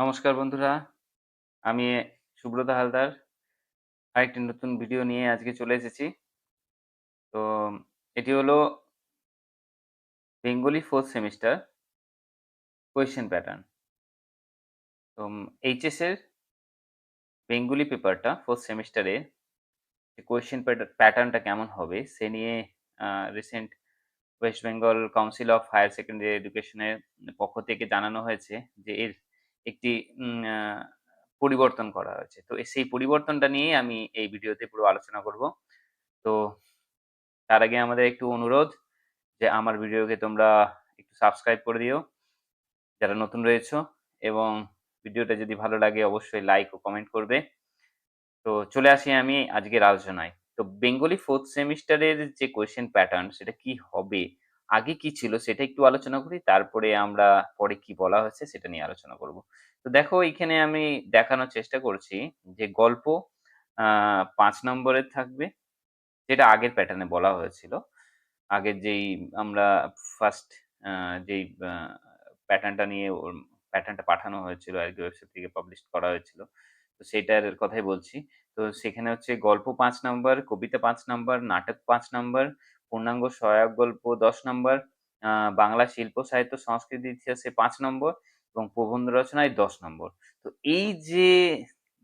নমস্কার বন্ধুরা, আমি সুব্রত হালদার। আরেকটি নতুন ভিডিও নিয়ে আজকে চলে এসেছি। তো এটি হলো Bengali 4th semester question pattern. তো এইচএস এর বেঙ্গলি পেপারটা 4th সেমিস্টারে কোয়েশ্চেন প্যাটার্নটা কেমন হবে সে নিয়ে recent West Bengal council of higher secondary এডুকেশনের পক্ষ থেকে জানানো হয়েছে যে এর একটি উম আ পরিবর্তন করা হয়েছে। তো সেই পরিবর্তনটা নিয়েই আমি এই ভিডিওতে পুরো আলোচনা করব। তো তার আগে আমাদের একটু অনুরোধ যে আমার ভিডিওকে তোমরা একটু সাবস্ক্রাইব করে দিও যারা নতুন রয়েছো, এবং ভিডিওটা যদি ভালো লাগে অবশ্যই লাইক ও কমেন্ট করবে। তো চলে আসি আমি আজকের আলোচনায়। তো বেঙ্গলি 4th সেমিস্টারের যে কোয়েশ্চেন প্যাটার্ন সেটা কি হবে? আগে কি ছিল সেটা একটু আলোচনা করি। তারপরে আমরা পরে কি বলা হয়েছে সেটা নিয়ে আলোচনা করব। তো দেখো এইখানে আমি দেখানোর চেষ্টা করছি যে গল্প আ ৫ নম্বরের থাকবে, যেটা আগের প্যাটার্নে বলা হয়েছিল। আগের যেই আমরা ফার্স্ট আ যেই প্যাটার্নটা নিয়ে প্যাটার্নটা পাঠানো হয়েছিল আরকি, ওয়েবসাইট থেকে পাবলিশ করা হয়েছিল। তো সেটার কথাই বলছি। তো সেখানে হচ্ছে গল্প ৫ নাম্বার, কবিতা ৫ নাম্বার, নাটক ৫ নাম্বার, পূর্ণাঙ্গ সহায়ক গল্প ১০ নাম্বার, আ বাংলা শিল্প সাহিত্য সংস্কৃতি ইতিহাসে ৫ নম্বর এবং প্রবন্ধ রচনায় ১০ নম্বর। তো এই যে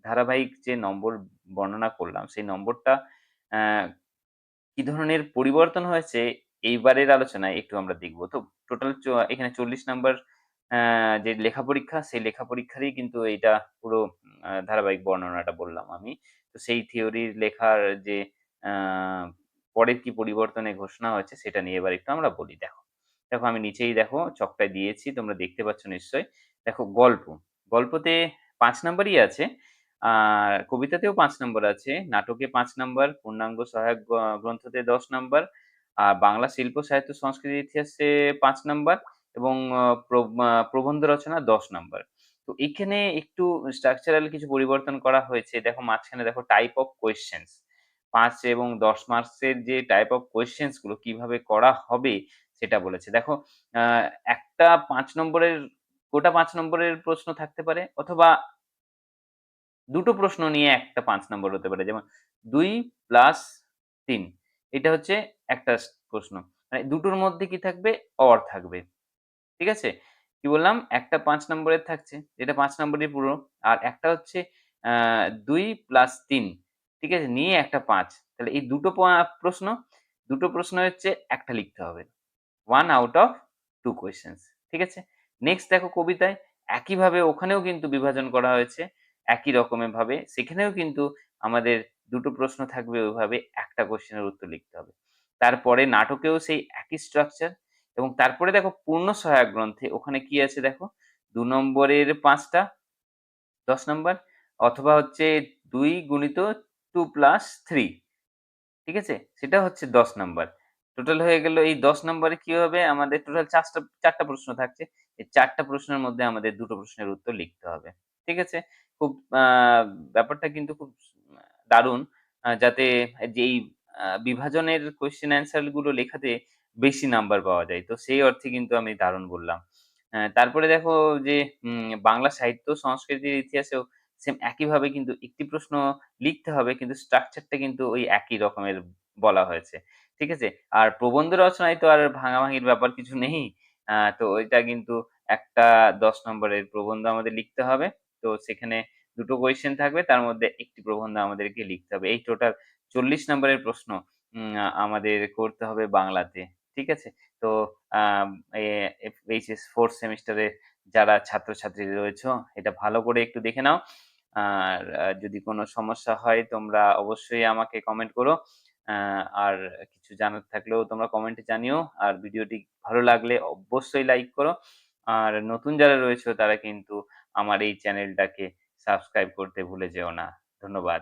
ধারাবাহিক যে নম্বর বর্ণনা করলাম সেই নম্বরটা অ্যা কি ধরনের পরিবর্তন হয়েছে এইবারের আলোচনায় একটু আমরা দেখব। তো টোটাল এখানে ৪০ নাম্বার যে লেখা পরীক্ষা, সেই লেখা পরীক্ষারই কিন্তু এইটা পুরো ধারাবাহিক বর্ণনাটা বললাম আমি। তো সেই থিওরির লেখার যে আ পরে কি পরিবর্তনের ঘোষণা হয়েছে সেটা নিয়ে এবার একটু আমরা বলি। দেখো, দেখো আমি নিচেই দেখো চকটায় দিয়েছি, তোমরা দেখতে পাচ্ছ নিশ্চয়ই। দেখো গল্প, গল্পতে ৫ নাম্বারই আছে। আর কবিতাতেও ৫ নাম্বার আছে, নাটকে ৫ নাম্বার, পূর্ণাঙ্গ সহায়ক গ্রন্থতে ১০ নাম্বার, আর বাংলা শিল্প সাহিত্য সংস্কৃতি ইতিহাসে ৫ নাম্বার এবং প্রবন্ধ রচনা ১০ নাম্বার। তো এখানে একটু স্ট্রাকচারাল কিছু পরিবর্তন করা হয়েছে। দেখো মাঝখানে দেখো টাইপ অফ কোয়েশ্চেনস ৫ এবং ১০ মার্কসের যে টাইপ অফ কোয়েশ্চেনস গুলো কিভাবে করা হবে সেটা বলেছে। দেখো আ একটা ৫ নম্বরের, গোটা ৫ নম্বরের প্রশ্ন থাকতে পারে, অথবা দুটো প্রশ্ন নিয়ে একটা ৫ নম্বর হতে পারে। যেমন ২ প্লাস ৩, এটা হচ্ছে একটা প্রশ্ন। মানে দুটোর মধ্যে কি থাকবে? অর থাকবে। ঠিক আছে? কি বললাম? একটা ৫ নম্বরের থাকছে, যেটা ৫ নম্বরই পুরো। আর একটা হচ্ছে আ ২ প্লাস ৩, ঠিক আছে? নিয়ে একটা ৫। তাহলে এই দুটো প্রশ্ন, দুটো প্রশ্ন হচ্ছে একটা লিখতে হবে। 1 আউট অফ 2 কোয়েশ্চেনস। ঠিক আছে? নেক্সট দেখো কবিতায় একইভাবে ওখানেও কিন্তু বিভাজন করা হয়েছে। একই রকমের ভাবে সেখানেও কিন্তু আমাদের দুটো প্রশ্ন থাকবে ওইভাবে, একটা কোয়েশ্চেনের উত্তর লিখতে হবে। তারপরে নাটকেও সেই একই স্ট্রাকচার, এবং তারপরে দেখো পূর্ণ সহায়ক গ্রন্থে ওখানে কি আছে দেখো, ২ নম্বরের ৫ টা ১০ নাম্বার, অথবা হচ্ছে ২ গুণিত 2 প্লাস 3, ঠিক আছে? সেটা হচ্ছে ১০ নাম্বার। টোটাল হয়ে গেল এই ১০ নাম্বারে কি হবে, আমাদের টোটাল ৪ টা প্রশ্ন থাকছে। এই ৪ টা প্রশ্নের মধ্যে আমাদের ২ টো প্রশ্নের উত্তর লিখতে হবে। ঠিক আছে? খুব ব্যাপারটা কিন্তু খুব দারুণ। যাতে যেই বিভাজনের কোয়েশ্চেন অ্যান্সার গুলো লেখাতে বেশি নাম্বার পাওয়া যায়। তো সেই অর্থে কিন্তু আমি দারুণ বললাম। তারপরে দেখো যে বাংলা সাহিত্য সংস্কৃতির ইতিহাসেও সেম একইভাবে কিন্তু একটি প্রশ্ন লিখতে হবে, কিন্তু স্ট্রাকচারটা কিন্তু ওই একই রকমের বলা হয়েছে। ঠিক আছে? আর প্রবন্ধ রচনায় তো আর ভাঙাভাঙির ব্যাপার কিছু নেই। তো ওইটা কিন্তু একটা ১০ নম্বরের প্রবন্ধ আমাদের লিখতে হবে। তো সেখানে ২ টো কোয়েশ্চেন থাকবে, তার মধ্যে একটি প্রবন্ধ আমাদেরকে লিখতে হবে। এই টোটাল ৪০ নম্বরের প্রশ্ন আমাদের করতে হবে বাংলাতে। ঠিক আছে? তো আম এ এইচএস 4th সেমিস্টারে যারা ছাত্রছাত্রী রয়েছো, এটা ভালো করে একটু দেখে নাও। আর যদি কোনো সমস্যা হয় তোমরা অবশ্যই আমাকে কমেন্ট করো। আ আর কিছু জানার থাকলেও তোমরা কমেন্টে জানিও। আর ভিডিওটি ভালো লাগলে অবশ্যই লাইক করো। আর নতুন যারা রয়েছো তারা কিন্তু আমার এই চ্যানেলটাকে সাবস্ক্রাইব করতে ভুলে যেও না। ধন্যবাদ।